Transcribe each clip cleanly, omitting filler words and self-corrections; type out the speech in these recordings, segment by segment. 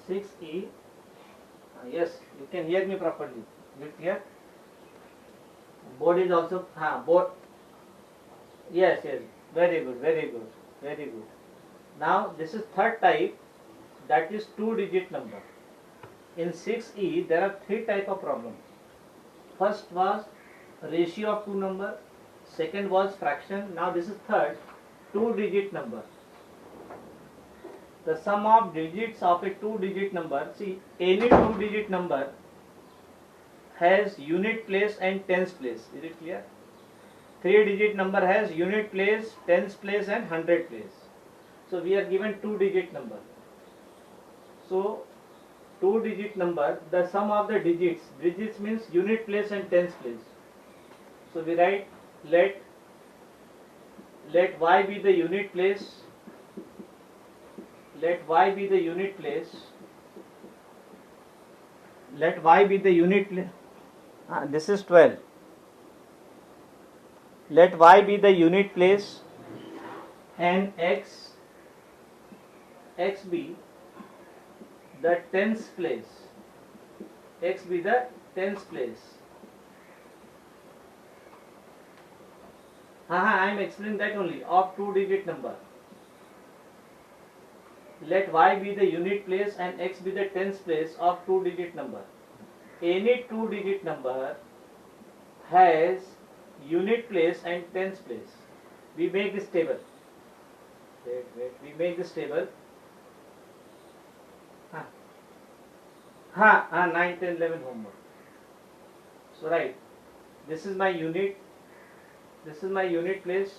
6e. Yes, you can hear me properly. Is it clear? Board is also board. Yes, yes. Very good, very good, very good. Now this is third type, that is two-digit number. In 6e there are three type of problems. First was ratio of two number. Second was fraction. Now this is third, two-digit number. The sum of digits of a two-digit number. See, any two-digit number has unit place and tens place. Is it clear? Three-digit number has unit place, tens place, and hundred place. So we are given two-digit number. So two-digit number, the sum of the digits. Digits means unit place and tens place. So we write let y be the unit place. Let y be the unit place. Let y be the unit place. This is 12. Let y be the unit place and x be the tens place. X be the tens place. I am explaining that only of two-digit number. Let y be the unit place and x be the tens place of two-digit number. Any two-digit number has unit place and tens place. We make this table. We make this table. 9, 10, 11 homework. So right, this is my unit. This is my unit place.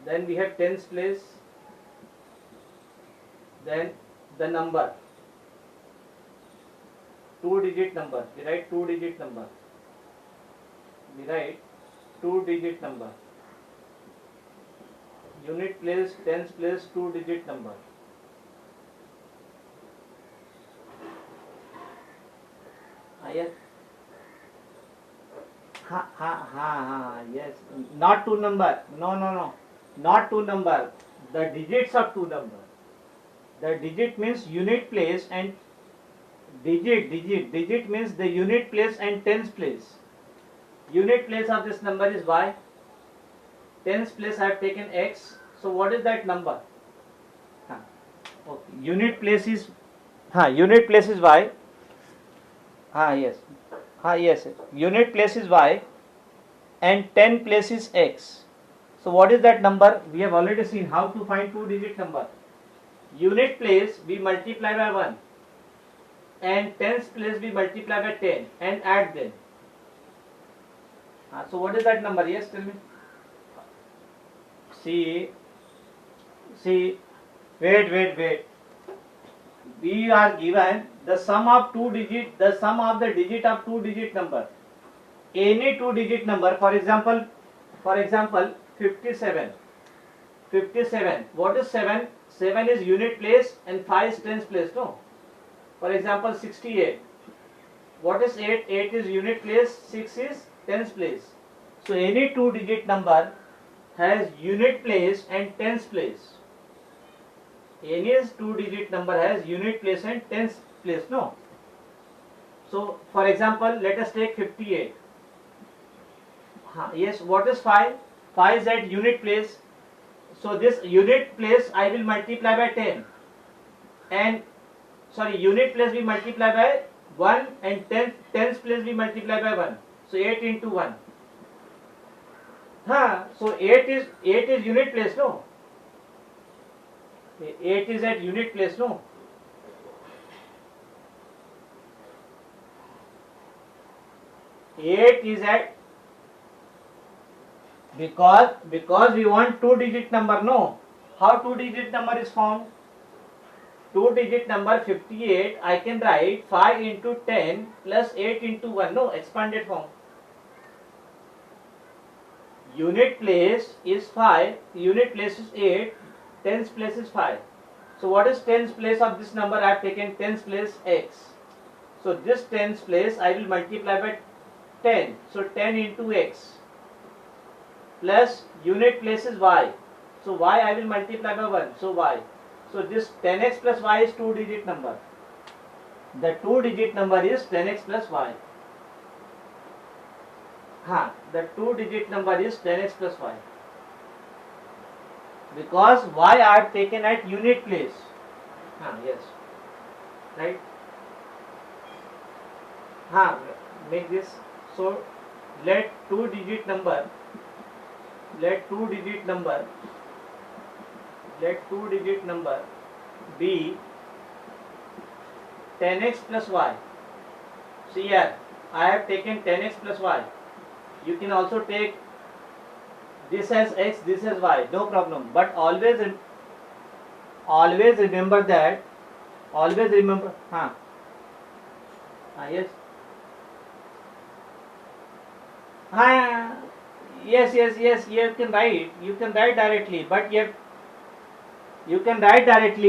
Then we have tens place. Then the number. Two-digit number. We write two-digit number. We write two-digit number. Unit place, tens place, two-digit number. Yes. Yes. Not two number. No. Not two number. The digits of two number. The digit means unit place and digit means the unit place and tens place. Unit place of this number is y. Tens place I have taken x. So what is that number? Okay. Unit place is y. Yes. Yes. Unit place is y and 10 place is x. So what is that number? We have already seen how to find two-digit number. Unit place we multiply by 1 and tens place we multiply by 10 and add them. So what is that number? Yes, tell me. See, wait. We are given the sum of the digit of two-digit number. Any two-digit number, for example, 57. 57. What is 7? 7 is unit place and 5 is tens place, no? For example, 68. What is 8? 8 is unit place, 6 is tens place. So any two-digit number has unit place and tens place. Any two-digit number has unit place and tens place, no? So for example, let us take 58. Yes, what is 5? 5 is at unit place. So this unit place I will multiply by 10 and unit place we multiply by 1 and tens place we multiply by 1. So 8 into 1. So 8 is unit place, no? 8 is at unit place, no? Eight is at, because we want two-digit number, no? How two-digit number is formed? Two-digit number 58, I can write 5 into 10 plus 8 into 1, no? Expanded form. Unit place is 5, unit place is 8, tens place is 5. So what is tens place of this number? I have taken tens place x. So this tens place I will multiply by 10. So 10 into x plus unit place is y. So y I will multiply by 1. So y. So this 10x plus y is 2-digit number. The 2-digit number is 10x plus y. The 2-digit number is 10x plus y. Because y I have taken at unit place. Yes. Right? Make this. So let 2-digit number be 10x plus y. See here, I have taken 10x plus y. You can also take this as x, this as y, no problem. But always remember that. Yes. Yes. You can write directly,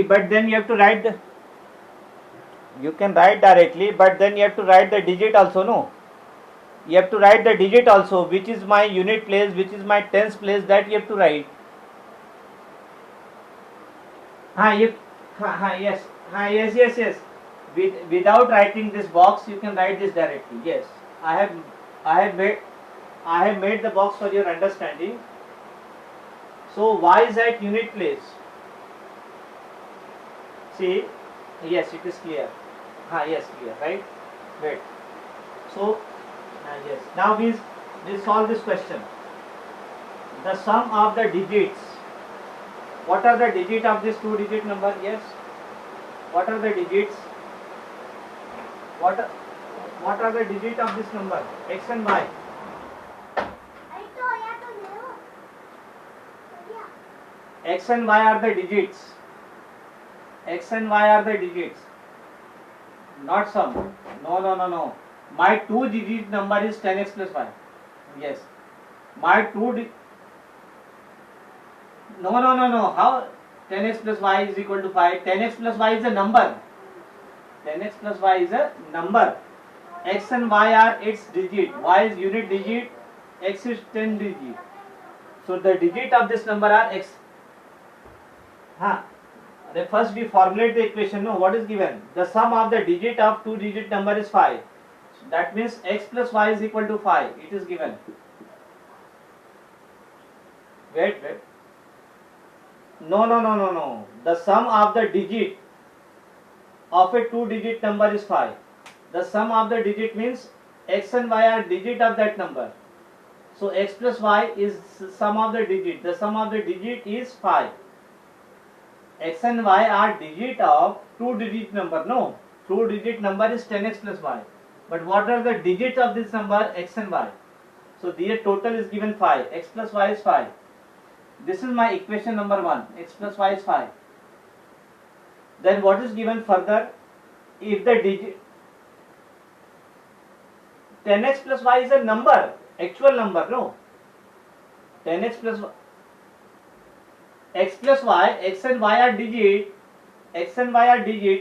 but then you have to write the. You can write directly, but then you have to write the digit also, no? You have to write the digit also, which is my unit place, which is my tens place, that you have to write. Yes. Without writing this box, you can write this directly. Yes, I have made the box for your understanding. So y is at unit place. See, yes, it is clear. Yes, clear, right? Wait. So, yes. Now we solve this question. The sum of the digits. What are the digits of this 2-digit number? Yes. What are the digits? What are the digits of this number? X and y. X and y are the digits. Not sum. No. My 2-digit number is 10x plus y. Yes. My 2 No. How 10x plus y is equal to 5? 10x plus y is a number. X and y are its digit. Y is unit digit. X is 10 digit. So the digit of this number are x. First we formulate the equation. No, what is given? The sum of the digit of 2-digit number is 5. So that means x plus y is equal to 5. It is given. Wait. No. The sum of the digit of a 2-digit number is 5. The sum of the digit means x and y are digit of that number. So x plus y is sum of the digit. The sum of the digit is 5. X and y are digit of 2-digit number. No, 2-digit number is 10x plus y. But what are the digits of this number? X and y. So their total is given 5. X plus y is 5. This is my equation number 1. X plus y is 5. Then what is given further? If the digit 10x plus y is a number, actual number, no? 10x plus y. X plus y, x and y are digit.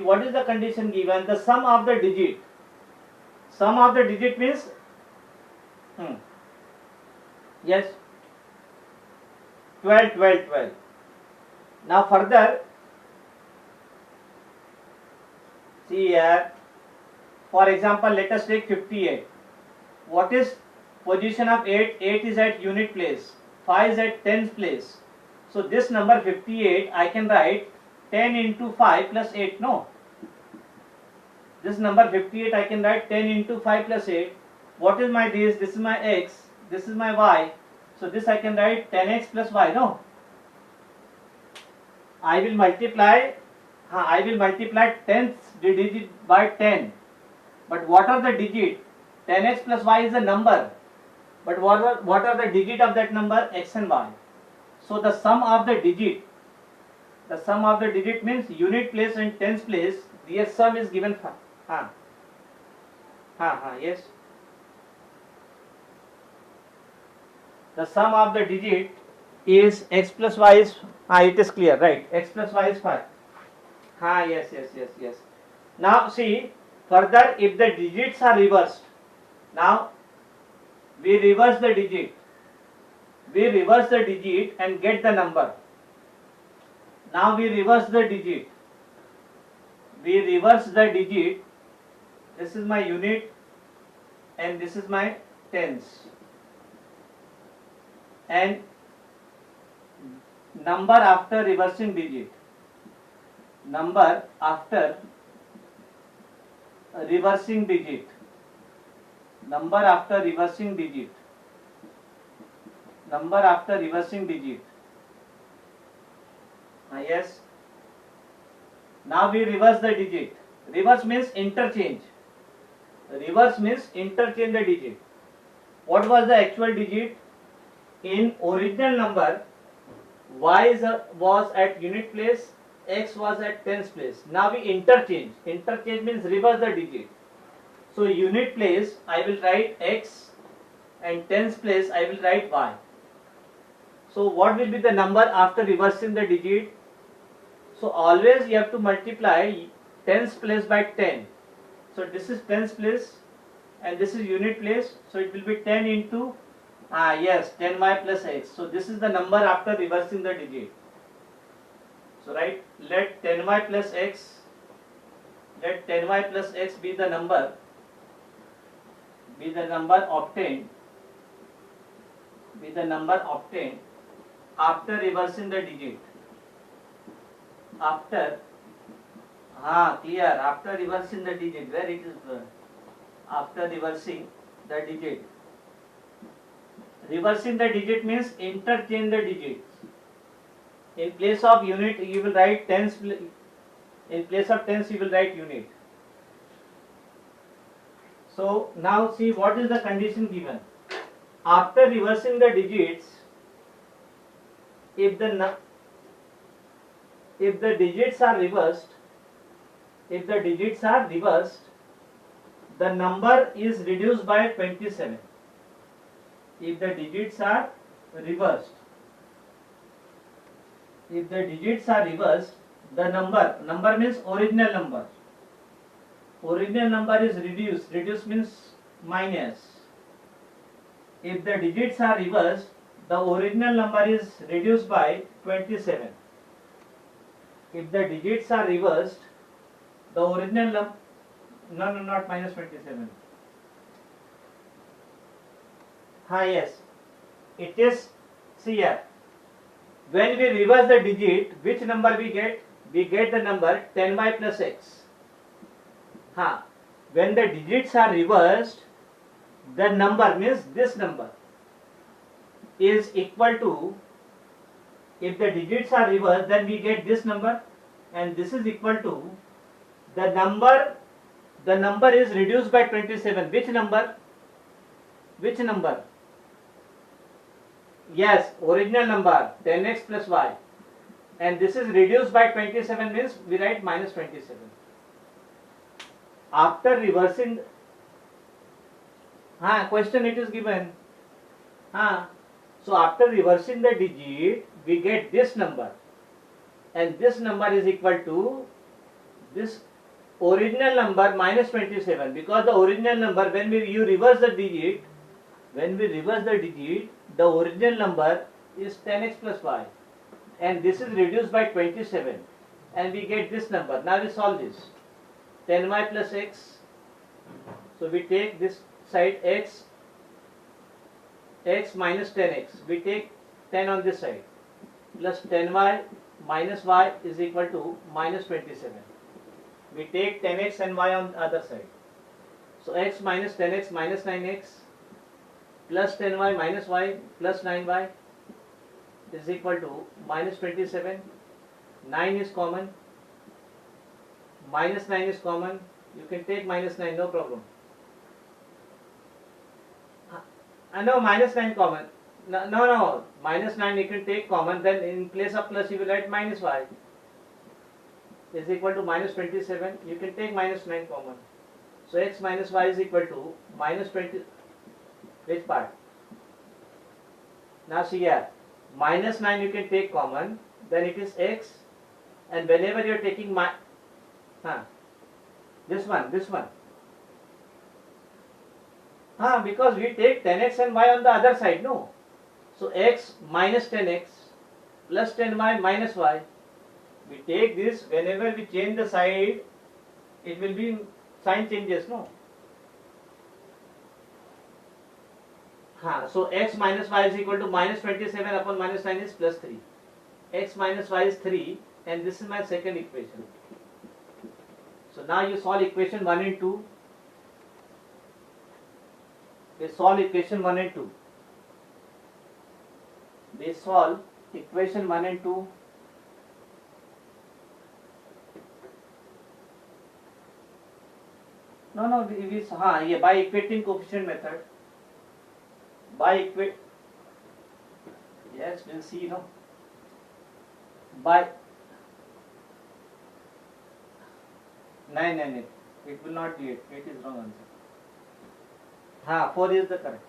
What is the condition given? The sum of the digit. Sum of the digit means yes, 12. Now further, see here, for example, let us take 58. What is position of 8? 8 is at unit place. 5 is at tens place. So this number 58 I can write 10 into 5 plus 8. No. This number 58 I can write 10 into 5 plus 8. What is my this? This is my x. This is my y. So this I can write 10x plus y. No. I will multiply 10th digit by 10. But what are the digit? 10x plus y is a number. But what are the digit of that number? X and y. So the sum of the digit means unit place and tens place. Their sum is given. Yes. The sum of the digit is x plus y is. It is clear, right? X plus y is 5. Yes. Now see further, if the digits are reversed. Now we reverse the digit. And get the number. Now we reverse the digit. We reverse the digit. This is my unit and this is my tens. And number after reversing digit. Number after reversing digit. Number after reversing digit. Number after reversing digit. Yes. Now we reverse the digit. Reverse means interchange. Reverse means interchange the digit. What was the actual digit? In original number, y was at unit place, x was at tens place. Now we interchange. Interchange means reverse the digit. So unit place I will write x and tens place I will write y. So what will be the number after reversing the digit? So always you have to multiply tens place by 10. So this is tens place and this is unit place. So it will be 10 into 10y plus x. So this is the number after reversing the digit. So right, let 10y plus x be the number obtained after reversing the digit. After reversing the digit, where it is after reversing the digit. Reversing the digit means interchange the digits. In place of unit you will write tens, in place of tens you will write unit. So now see what is the condition given. After reversing the digits, if the digits are reversed, the number is reduced by 27. If the digits are reversed, the number means original number. Original number is reduced. Reduced means minus. If the digits are reversed, the original number is reduced by 27. If the digits are reversed, the original number, no, not minus 27. Yes, it is, see here, when we reverse the digit, which number we get? We get the number 10y plus x. When the digits are reversed, the number means this number is equal to, if the digits are reversed, then we get this number, and this is equal to the number is reduced by 27. Which number? Yes, original number 10x plus y, and this is reduced by 27 means we write minus 27. After reversing, question it is given. So after reversing the digit, we get this number, and this number is equal to this original number minus 27, because the original number, when you reverse the digit, the original number is 10x plus y, and this is reduced by 27, and we get this number. Now we solve this. 10y plus x. So we take this side x minus 10x. We take 10 on this side, plus 10y minus y is equal to minus 27. We take 10x and y on the other side. So x minus 10x minus 9x plus 10y minus y plus 9y is equal to minus 27. 9 is common. Minus 9 is common. You can take minus 9, no problem. I know minus 9 common. No. Minus 9 you can take common. Then in place of plus you will write minus y is equal to minus 27. You can take minus 9 common. So x minus y is equal to minus 20. Which part? Now see here. Minus 9 you can take common. Then it is x. And whenever you are taking this one. Because we take 10x and y on the other side, no? So x minus 10x plus 10y minus y We take this, whenever we change the side, it will be sign changes, no? So x minus y is equal to minus 27 upon minus 9 is plus 3. X minus y is 3, and this is my second equation. So now you solve equation 1 and 2. We solve equation 1 and 2. We solve equation 1 and 2. No, yeah, by equating coefficient method. Yes, we'll see, no. By 9, it will not be 8. 8 is wrong answer. 4 is the correct.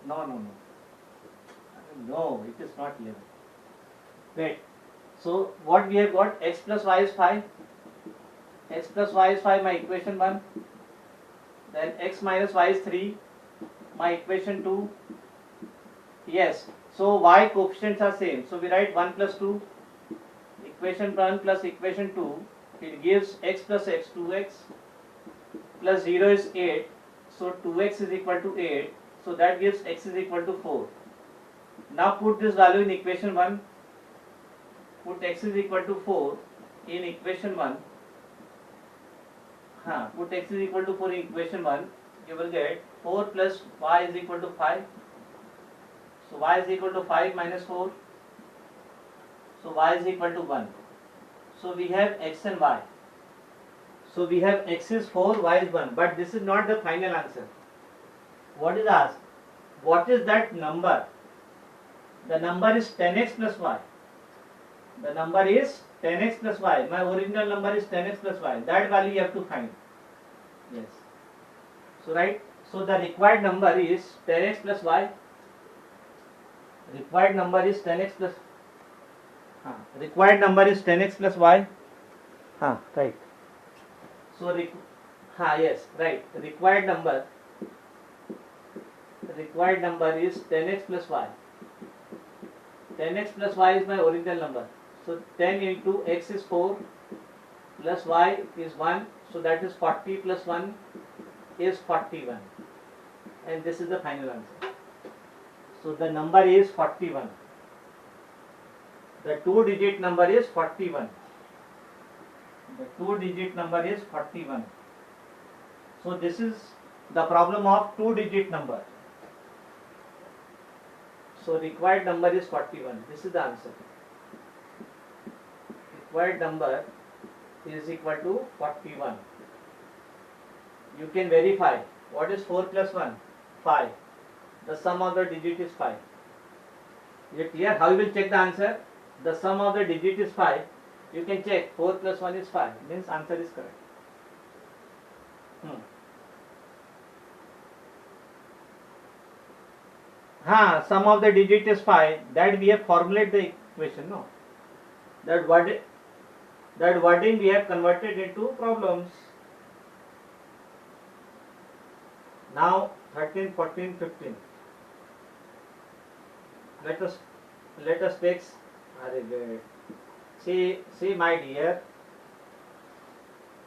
No, it is not 11. Wait. So what we have got? X plus y is 5. X plus y is 5, my equation 1. Then x minus y is 3, my equation 2. Yes. So y coefficients are same. So we write 1 plus 2. Equation 1 plus equation 2. It gives x plus x, 2x. Plus 0 is 8. So 2x is equal to 8. So that gives x is equal to 4. Now put this value in equation 1. Put x is equal to 4 in equation 1. Put x is equal to 4 in equation 1. You will get 4 plus y is equal to 5. So y is equal to 5 minus 4. So y is equal to 1. So we have x and y. So we have x is 4, y is 1. But this is not the final answer. What is asked? What is that number? The number is 10x plus y. The number is 10x plus y. My original number is 10x plus y. That value you have to find. Yes. So right. So the required number is 10x plus y. Required number is 10x plus. Required number is 10x plus y. Right. So yes, right. Required number is 10x plus y. 10x plus y is my original number. So 10 into x is 4 plus y is 1. So that is 40 plus 1 is 41. And this is the final answer. So the number is 41. The 2-digit number is 41. The 2-digit number is 41. So this is the problem of 2-digit number. So required number is 41. This is the answer. Required number is equal to 41. You can verify. What is 4 plus 1? 5. The sum of the digit is 5. Is it clear? How you will check the answer? The sum of the digit is 5. You can check 4 plus 1 is 5. Means answer is correct. Sum of the digit is 5. That we have formulated the equation, no? That wording we have converted into problems. Now 13, 14, 15. Let us take. See my dear.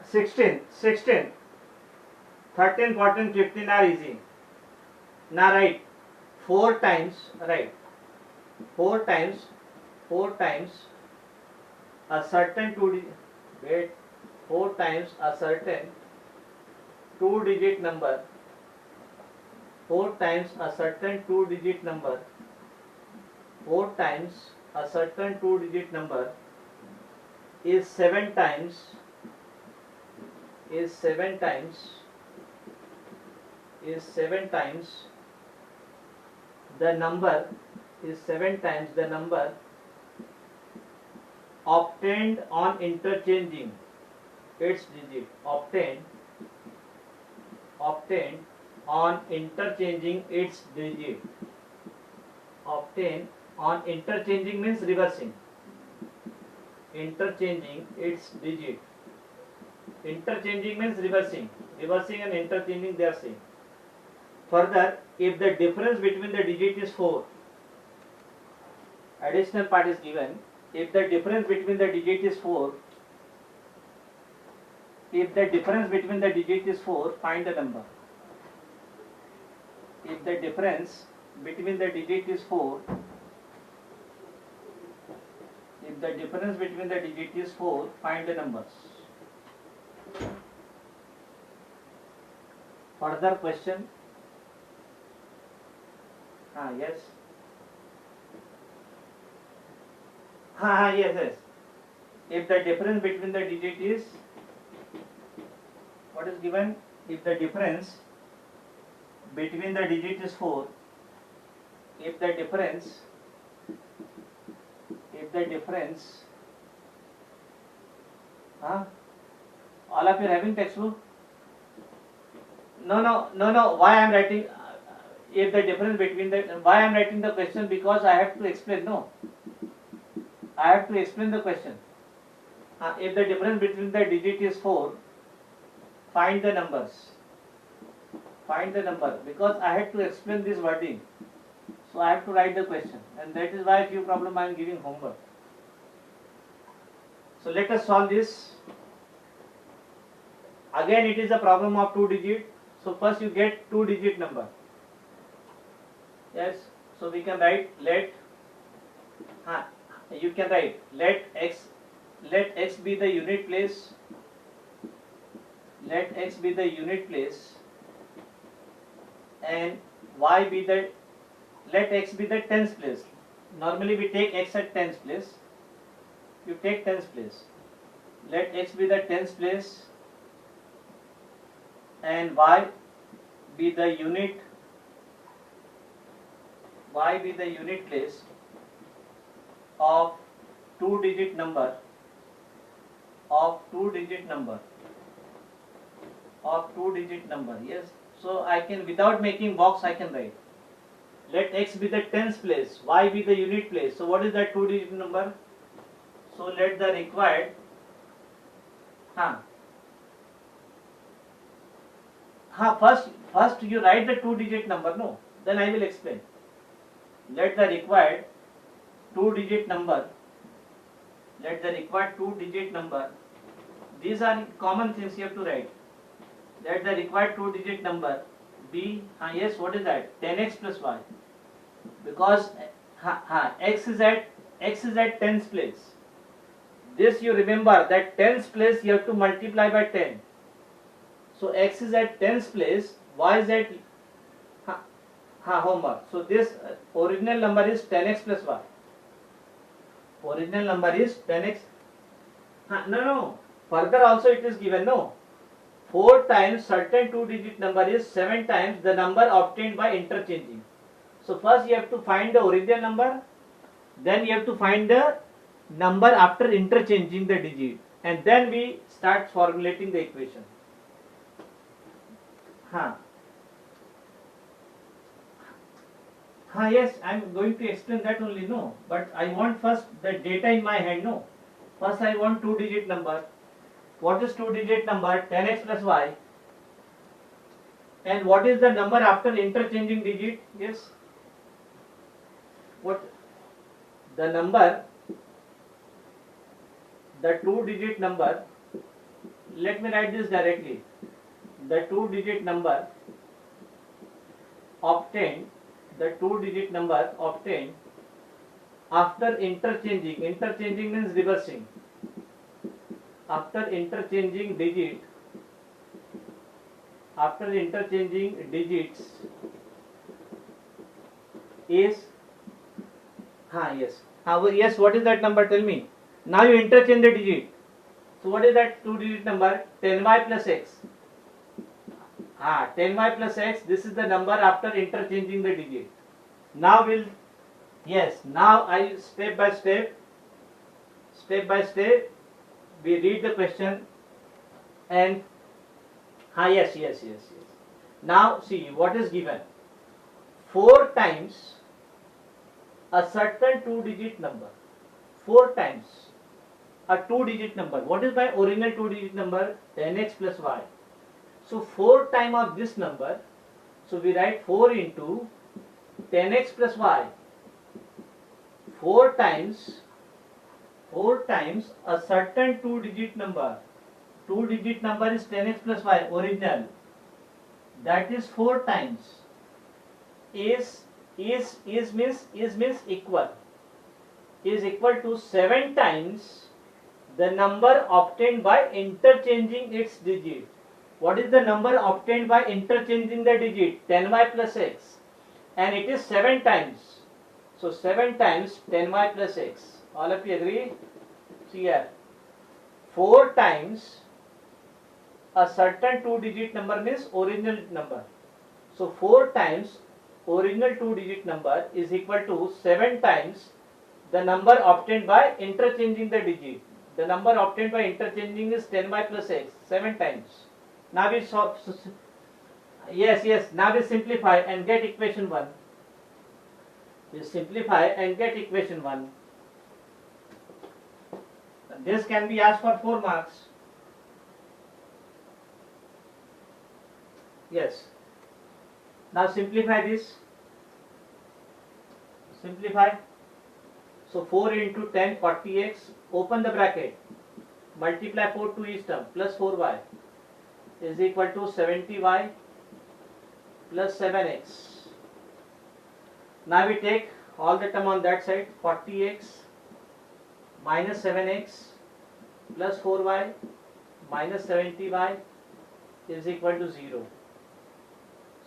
16, 13, 14, 15 are easy. Now write 4 times a certain 2-digit number. 4 times a certain 2-digit number. 4 times a certain 2-digit number is 7 times the number obtained on interchanging its digit. Obtained on interchanging its digit. Obtained on interchanging means reversing. Interchanging its digit. Interchanging means reversing. Reversing and interchanging they are same. Further, if the difference between the digit is 4, additional part is given. if the difference between the digit is 4, if the difference between the digit is 4, find the number. If the difference between the digit is 4, if the difference between the digit is 4, find the numbers. Further question? Yes. Yes. If the difference between the digit is, what is given? If the difference between the digit is 4, if the difference all of you are having textbook? No. Why I am writing? If the difference between the, why I am writing the question? Because I have to explain. No, I have to explain the question. If the difference between the digit is 4, find the numbers. Find the number, because I had to explain this wording. So I have to write the question, and that is why few problem I am giving homework. So let us solve this. Again it is a problem of 2 digit. So first you get 2 digit number. Yes. So we can write let x be the unit place. Let x be the unit place, and y be the, let x be the tens place. Normally we take x at tens place. You take tens place. Let x be the tens place, and y be the unit place of 2 digit number, yes. So I can, without making box, I can write let x be the tens place, y be the unit place. So what is that 2 digit number? So let the required first you write the 2 digit number. No, then I will explain. Let the required 2 digit number, these are common things you have to write. Let the required 2 digit number be, yes, what is that? 10x plus y, because x is at tens place. This you remember, that tens place you have to multiply by 10. So x is at tens place, y is at homework. So this original number is 10x plus y. Original number is 10x. No. Further also it is given. No. 4 times certain 2 digit number is 7 times the number obtained by interchanging. So first you have to find the original number, then you have to find the number after interchanging the digit, and then we start formulating the equation. Yes, I am going to explain that only. No, but I want first the data in my hand. No, first I want 2 digit number. What is 2 digit number? 10x plus y. And what is the number after interchanging digit? Yes. What the number? The 2 digit number. Let me write this directly. The 2 digit number obtained. The 2 digit number obtained after interchanging. Interchanging means reversing. After interchanging digits is yes. Yes, what is that number? Tell me. Now you interchange the digit. So what is that 2 digit number? 10y plus x. 10y plus x, this is the number after interchanging the digit. Now now I step by step we read the question, and yes. Now see what is given. 4 times a certain 2 digit number. 4 times a 2 digit number. What is my original 2 digit number? 10x plus y. So 4 times of this number, so we write 4 into 10x plus y. 4 times 4 times a certain 2-digit number. 2-digit number is 10x plus y, original. That is 4 times. Is means equal. Is equal to 7 times the number obtained by interchanging its digit. What is the number obtained by interchanging the digit? 10y plus x. And it is 7 times. So 7 times 10y plus x. All of you agree? See here. 4 times a certain 2-digit number means original number. So 4 times original 2-digit number is equal to 7 times the number obtained by interchanging the digit. The number obtained by interchanging is 10y plus x, 7 times. Now we solve. Yes. Now we simplify and get equation 1. We simplify and get equation 1. This can be asked for 4 marks. Yes. Now simplify this. Simplify. So 4 into 10, 40x. Open the bracket. Multiply 4 to each term plus 4y is equal to 70y plus 7x. Now we take all the term on that side. 40x minus 7x plus 4y minus 70y is equal to 0.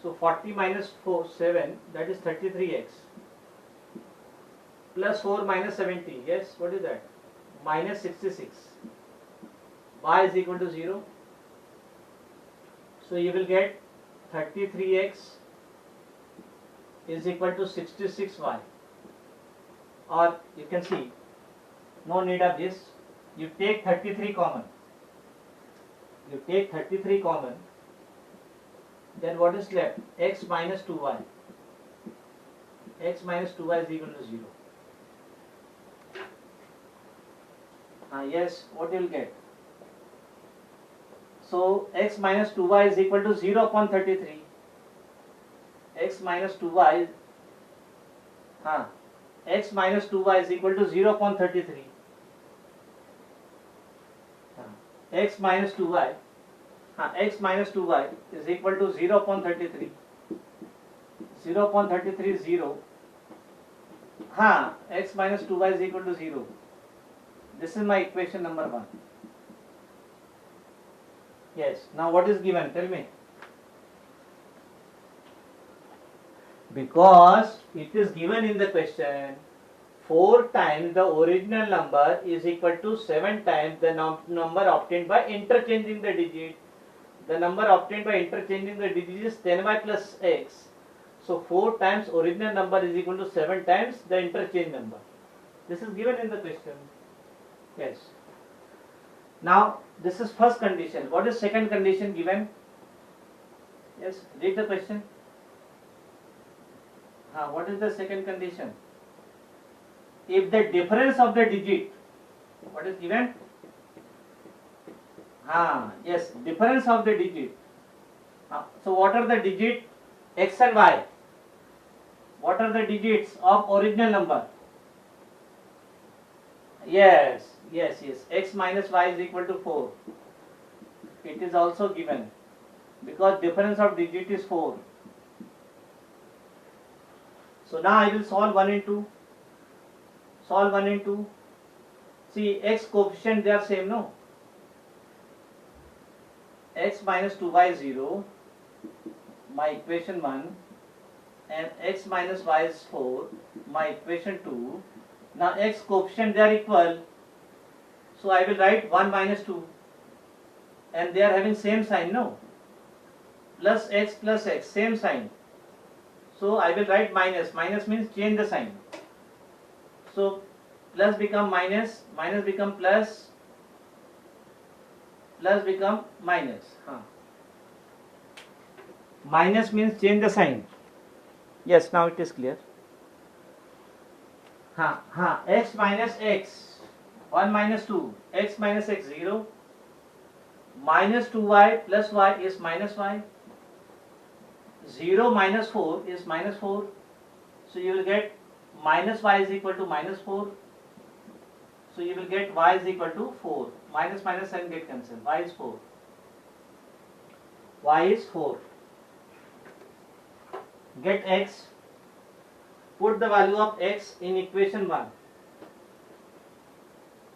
So 40 minus 4, 7, that is 33x. Plus 4 minus 70, yes, what is that? Minus 66. Y is equal to 0. So you will get 33x is equal to 66y. Or you can see, no need of this. You take 33 common. You take 33 common. Then what is left? X minus 2y. X minus 2y is equal to 0. Yes, what you will get? So x minus 2y is equal to 0 upon 33. X minus 2y x minus 2y is equal to 0 upon 33. X minus 2y is equal to 0 upon 33. 0 upon 33 is 0. X minus 2y is equal to 0. This is my equation number 1. Yes. Now what is given? Tell me. Because it is given in the question, 4 times the original number is equal to 7 times the number obtained by interchanging the digit. The number obtained by interchanging the digit is 10y plus x. So 4 times original number is equal to 7 times the interchange number. This is given in the question. Yes. Now this is first condition. What is second condition given? Yes, read the question. What is the second condition? If the difference of the digit, what is given? Yes, difference of the digit. So what are the digit x and y? What are the digits of original number? Yes. X minus y is equal to 4. It is also given because difference of digit is 4. So now I will solve 1 and 2. Solve 1 and 2. See, x coefficient they are same, no? X minus 2y is 0. My equation 1. And x minus y is 4. My equation 2. Now x coefficient they are equal. So I will write 1 minus 2. And they are having same sign, no? Plus x, same sign. So I will write minus. Minus means change the sign. So plus become minus, minus become plus, plus become minus. Minus means change the sign. Yes, now it is clear. X minus x. 1 minus 2, x minus x 0, minus 2y plus y is minus y, 0 minus 4 is minus 4, so you will get minus y is equal to minus 4. So you will get y is equal to 4. Minus minus sign get cancelled. Y is 4. Y is 4. Get x. Put the value of x in equation 1.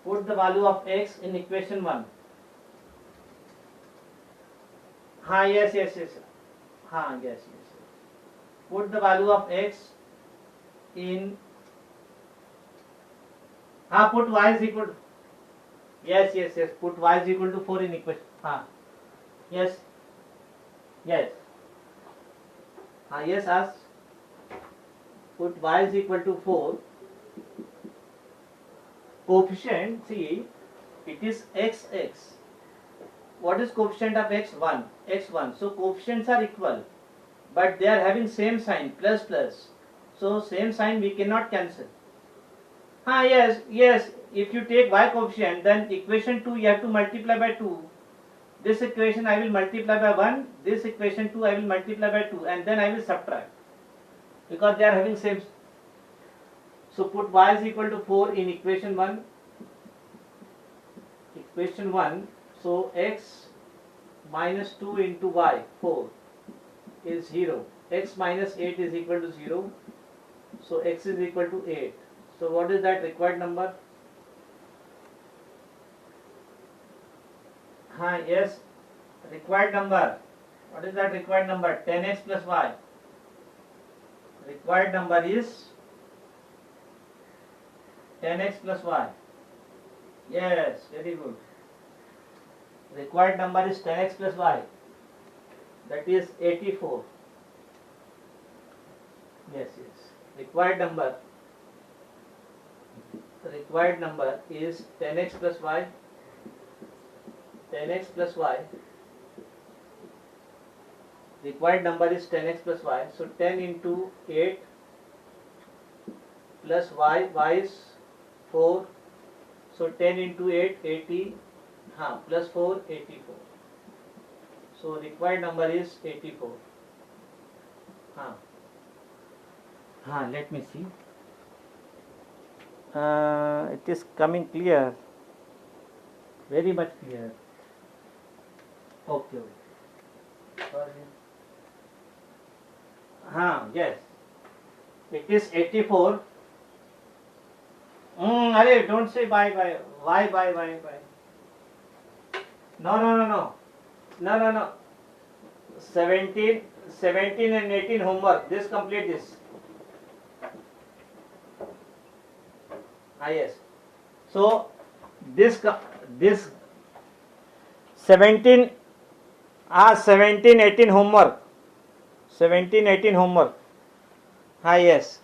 Put the value of x in equation 1. Yes. Yes. Put the value of x in. Put y is equal to. Yes. Put y is equal to 4 in equation. Yes. Yes. Yes, ask. Put y is equal to 4. Coefficient, see, it is x. What is coefficient of x? 1. x1. So coefficients are equal, but they are having same sign, plus. So same sign we cannot cancel. Yes. If you take y coefficient, then equation 2 you have to multiply by 2. This equation I will multiply by 1. This equation 2 I will multiply by 2, and then I will subtract, because they are having same. So put y is equal to 4 in equation 1. Equation 1. So x minus 2 into y, 4, is 0. X minus 8 is equal to 0. So x is equal to 8. So what is that required number? Yes, required number. What is that required number? 10x plus y. Required number is 10x plus y. Yes, very good. Required number is 10x plus y. That is 84. Yes. Required number is 10x plus y. 10x plus y. Required number is 10x plus y. So 10 into 8 plus y is 4. So 10 into 8, 80. Plus 4, 84. So required number is 84. Let me see. It is coming clear. Very much clear. Okay. Yes. It is 84. Don't say bye. Why bye? No. 17 and 18 homework. This complete this. Yes. So this 17 18 homework. 17 18 homework. Yes.